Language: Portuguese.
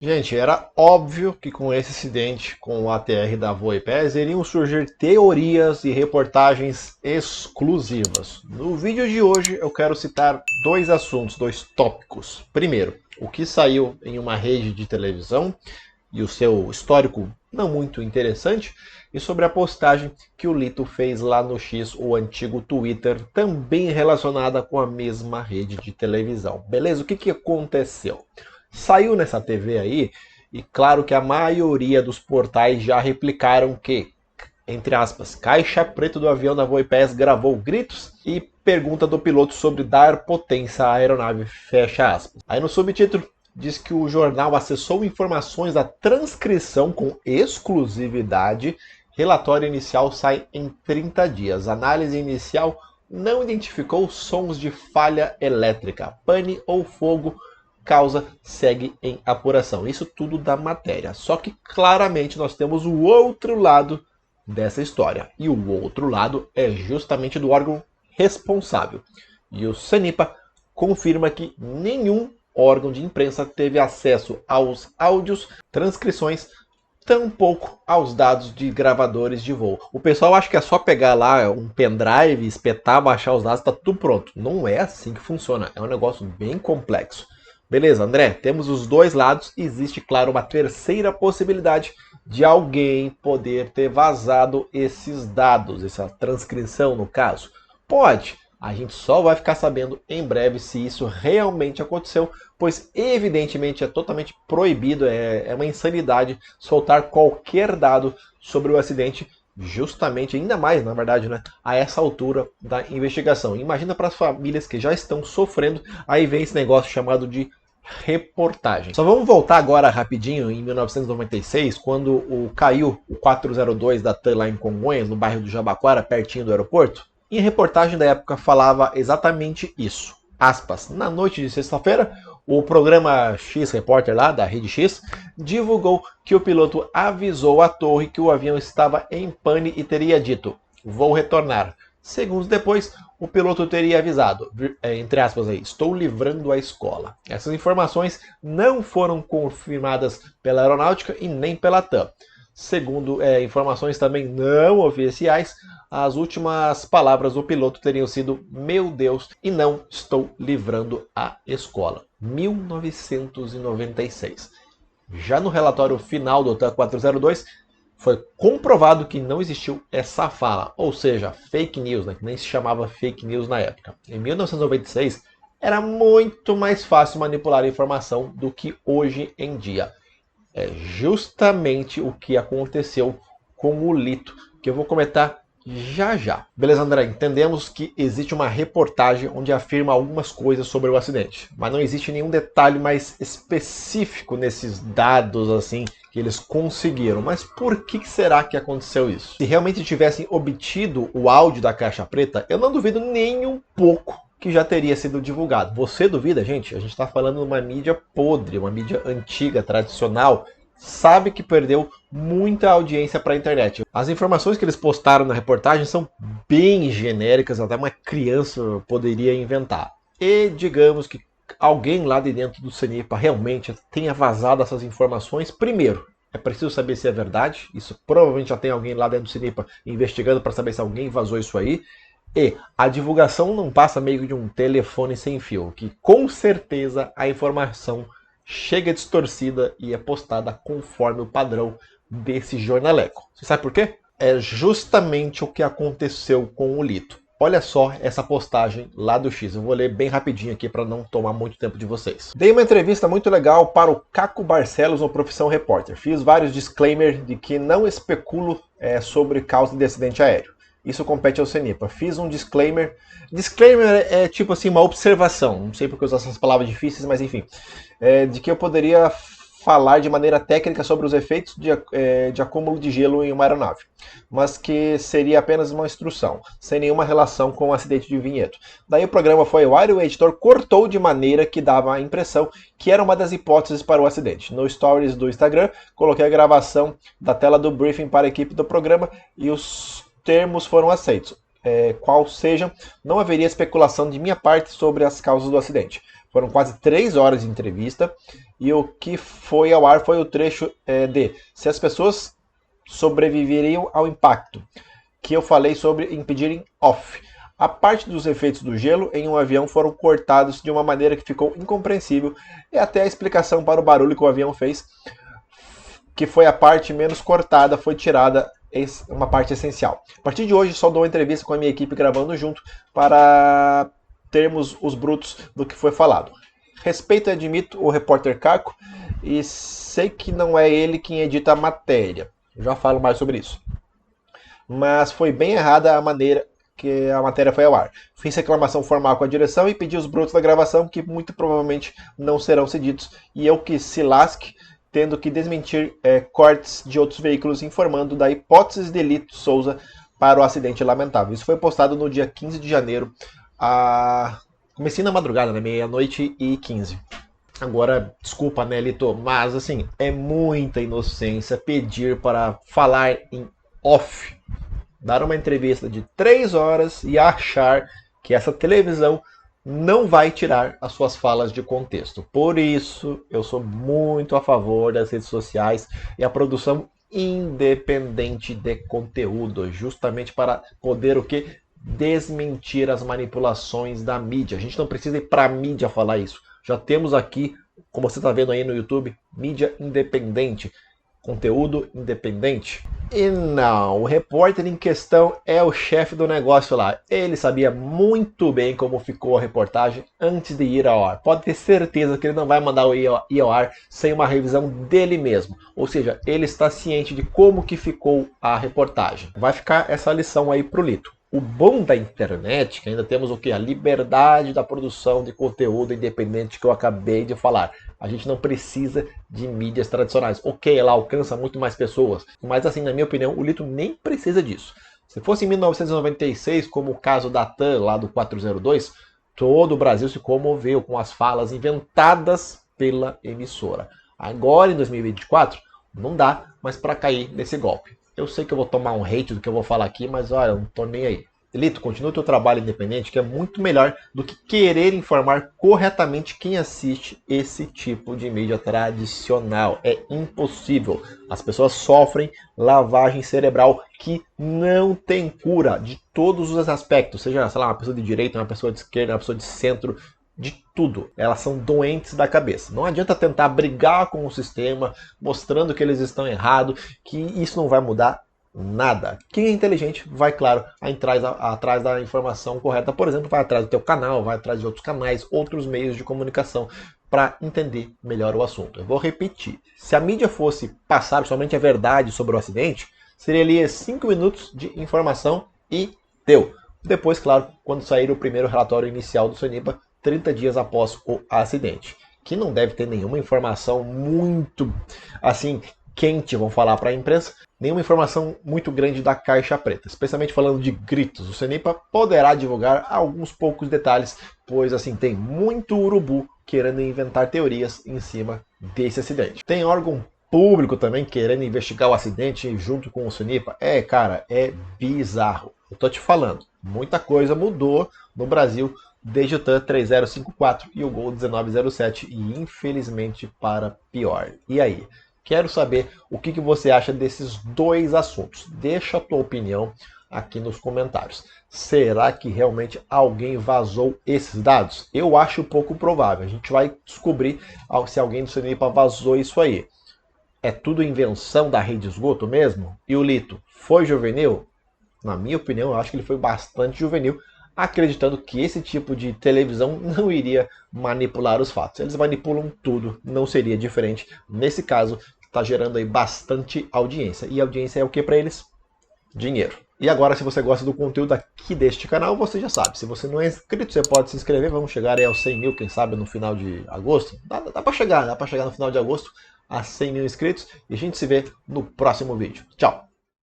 Gente, era óbvio que com esse acidente com o ATR da Voipes iriam surgir teorias e reportagens exclusivas. No vídeo de hoje eu quero citar dois assuntos, dois tópicos. Primeiro, o que saiu em uma rede de televisão e o seu histórico não muito interessante, e sobre a postagem que o Lito fez lá no X, o antigo Twitter, também relacionada com a mesma rede de televisão. Beleza? O que aconteceu? Saiu nessa TV aí, e claro que a maioria dos portais já replicaram que, entre aspas, caixa preta do avião da Voipes gravou gritos e pergunta do piloto sobre dar potência à aeronave, fecha aspas. Aí no subtítulo diz que o jornal acessou informações da transcrição com exclusividade. Relatório inicial sai em 30 dias. Análise inicial não identificou sons de falha elétrica, pane ou fogo. Causa segue em apuração. Isso tudo da matéria. Só que claramente nós temos o outro lado dessa história. E o outro lado é justamente do órgão responsável. E o CENIPA confirma que nenhum órgão de imprensa teve acesso aos áudios, transcrições, tampouco aos dados de gravadores de voo. O pessoal acha que é só pegar lá um pendrive, espetar, baixar os dados, está tudo pronto. Não é assim que funciona. É um negócio bem complexo. Beleza, André, temos os dois lados. Existe, claro, uma terceira possibilidade de alguém poder ter vazado esses dados, essa transcrição no caso. Pode. A gente só vai ficar sabendo em breve se isso realmente aconteceu, pois evidentemente é totalmente proibido, é uma insanidade soltar qualquer dado sobre o acidente, justamente, ainda mais, na verdade, né, a essa altura da investigação. Imagina para as famílias que já estão sofrendo, aí vem esse negócio chamado de reportagem. Só vamos voltar agora rapidinho em 1996, quando caiu o 402 da TAM lá em Congonhas, no bairro do Jabaquara, pertinho do aeroporto. E a reportagem da época falava exatamente isso. Aspas, na noite de sexta-feira, o programa X Repórter lá, da Rede X, divulgou que o piloto avisou a torre que o avião estava em pane e teria dito, vou retornar. Segundos depois, o piloto teria avisado, entre aspas aí, estou livrando a escola. Essas informações não foram confirmadas pela aeronáutica e nem pela TAM. Segundo informações também não oficiais, as últimas palavras do piloto teriam sido meu Deus e não estou livrando a escola. 1996. Já no relatório final do TAM 402, foi comprovado que não existiu essa fala, ou seja, fake news, né, que nem se chamava fake news na época. Em 1996, era muito mais fácil manipular a informação do que hoje em dia. É justamente o que aconteceu com o Lito, que eu vou comentar já já. Beleza, André? Entendemos que existe uma reportagem onde afirma algumas coisas sobre o acidente, mas não existe nenhum detalhe mais específico nesses dados assim que eles conseguiram. Mas por que será que aconteceu isso? Se realmente tivessem obtido o áudio da caixa preta, eu não duvido nem um pouco que já teria sido divulgado. Você duvida, gente? A gente está falando de uma mídia podre, uma mídia antiga, tradicional, sabe que perdeu muita audiência para a internet. As informações que eles postaram na reportagem são bem genéricas, até uma criança poderia inventar. E digamos que alguém lá de dentro do CENIPA realmente tenha vazado essas informações. Primeiro, é preciso saber se é verdade. Isso provavelmente já tem alguém lá dentro do CENIPA investigando para saber se alguém vazou isso aí. E a divulgação não passa meio de um telefone sem fio, que com certeza a informação chega distorcida e é postada conforme o padrão desse jornaleco. Você sabe por quê? É justamente o que aconteceu com o Lito. Olha só essa postagem lá do X. Eu vou ler bem rapidinho aqui para não tomar muito tempo de vocês. Dei uma entrevista muito legal para o Caco Barcelos no Profissão Repórter. Fiz vários disclaimers de que não especulo sobre causa de acidente aéreo. Isso compete ao CENIPA. Fiz um disclaimer. Disclaimer é tipo assim, uma observação. Não sei porque eu uso essas palavras difíceis, mas enfim. De que eu poderia falar de maneira técnica sobre os efeitos de acúmulo de gelo em uma aeronave. Mas que seria apenas uma instrução, sem nenhuma relação com o acidente de vinhedo. Daí o programa foi ao ar e o editor cortou de maneira que dava a impressão que era uma das hipóteses para o acidente. No stories do Instagram, coloquei a gravação da tela do briefing para a equipe do programa e os termos foram aceitos. Qual seja, não haveria especulação de minha parte sobre as causas do acidente. Foram quase 3 horas de entrevista e o que foi ao ar foi o trecho de se as pessoas sobreviveriam ao impacto, que eu falei sobre impedirem off. A parte dos efeitos do gelo em um avião foram cortados de uma maneira que ficou incompreensível e até a explicação para o barulho que o avião fez, que foi a parte menos cortada, foi tirada uma parte essencial. A partir de hoje só dou uma entrevista com a minha equipe gravando junto para termos os brutos do que foi falado. Respeito e admito o repórter Caco e sei que não é ele quem edita a matéria. Já falo mais sobre isso. Mas foi bem errada a maneira que a matéria foi ao ar. Fiz reclamação formal com a direção e pedi os brutos da gravação, que muito provavelmente não serão cedidos, e eu que se lasque, tendo que desmentir cortes de outros veículos informando da hipótese de Lito Souza para o acidente lamentável. Isso foi postado no dia 15 de janeiro, comecei na madrugada, né, meia-noite e 15. Agora, desculpa, né, Lito, mas assim, é muita inocência pedir para falar em off, dar uma entrevista de 3 horas e achar que essa televisão não vai tirar as suas falas de contexto. Por isso, eu sou muito a favor das redes sociais e a produção independente de conteúdo, justamente para poder o quê? Desmentir as manipulações da mídia. A gente não precisa ir para a mídia falar isso. Já temos aqui, como você está vendo aí no YouTube, mídia independente, conteúdo independente. E não, o repórter em questão é o chefe do negócio lá. Ele sabia muito bem como ficou a reportagem antes de ir ao ar. Pode ter certeza que ele não vai mandar ir ao ar sem uma revisão dele mesmo. Ou seja, ele está ciente de como que ficou a reportagem. Vai ficar essa lição aí pro Lito. O bom da internet, que ainda temos o que? A liberdade da produção de conteúdo independente que eu acabei de falar. A gente não precisa de mídias tradicionais. Ok, ela alcança muito mais pessoas, mas assim, na minha opinião, o Lito nem precisa disso. Se fosse em 1996, como o caso da TAM lá do 402, todo o Brasil se comoveu com as falas inventadas pela emissora. Agora, em 2024, não dá mais para cair nesse golpe. Eu sei que eu vou tomar um hate do que eu vou falar aqui, mas olha, eu não tô nem aí. Lito, continua o teu trabalho independente, que é muito melhor do que querer informar corretamente quem assiste esse tipo de mídia tradicional. É impossível. As pessoas sofrem lavagem cerebral que não tem cura de todos os aspectos. Seja, sei lá, uma pessoa de direita, uma pessoa de esquerda, uma pessoa de centro, de tudo. Elas são doentes da cabeça. Não adianta tentar brigar com o sistema, mostrando que eles estão errados, que isso não vai mudar nada. Quem é inteligente vai, claro, atrás da informação correta. Por exemplo, vai atrás do teu canal, vai atrás de outros canais, outros meios de comunicação para entender melhor o assunto. Eu vou repetir. Se a mídia fosse passar somente a verdade sobre o acidente, seria ali 5 minutos de informação e deu. Depois, claro, quando sair o primeiro relatório inicial do CENIPA, 30 dias após o acidente, que não deve ter nenhuma informação muito assim quente, vão falar para a imprensa, nenhuma informação muito grande da caixa preta, especialmente falando de gritos. O CENIPA poderá divulgar alguns poucos detalhes, pois assim tem muito urubu querendo inventar teorias em cima desse acidente. Tem órgão público também querendo investigar o acidente junto com o CENIPA. Cara, é bizarro. Eu tô te falando, muita coisa mudou no Brasil desde o TAM 3054 e o Gol 1907, e infelizmente para pior. E aí? Quero saber o que você acha desses dois assuntos. Deixa a tua opinião aqui nos comentários. Será que realmente alguém vazou esses dados? Eu acho pouco provável. A gente vai descobrir se alguém do CENIPA vazou isso aí. É tudo invenção da rede de esgoto mesmo? E o Lito foi juvenil? Na minha opinião, eu acho que ele foi bastante juvenil, acreditando que esse tipo de televisão não iria manipular os fatos. Eles manipulam tudo, não seria diferente. Nesse caso, está gerando aí bastante audiência. E audiência é o que para eles? Dinheiro. E agora, se você gosta do conteúdo aqui deste canal, você já sabe. Se você não é inscrito, você pode se inscrever. Vamos chegar aí aos 100 mil, quem sabe, no final de agosto. Dá para chegar no final de agosto a 100 mil inscritos. E a gente se vê no próximo vídeo. Tchau!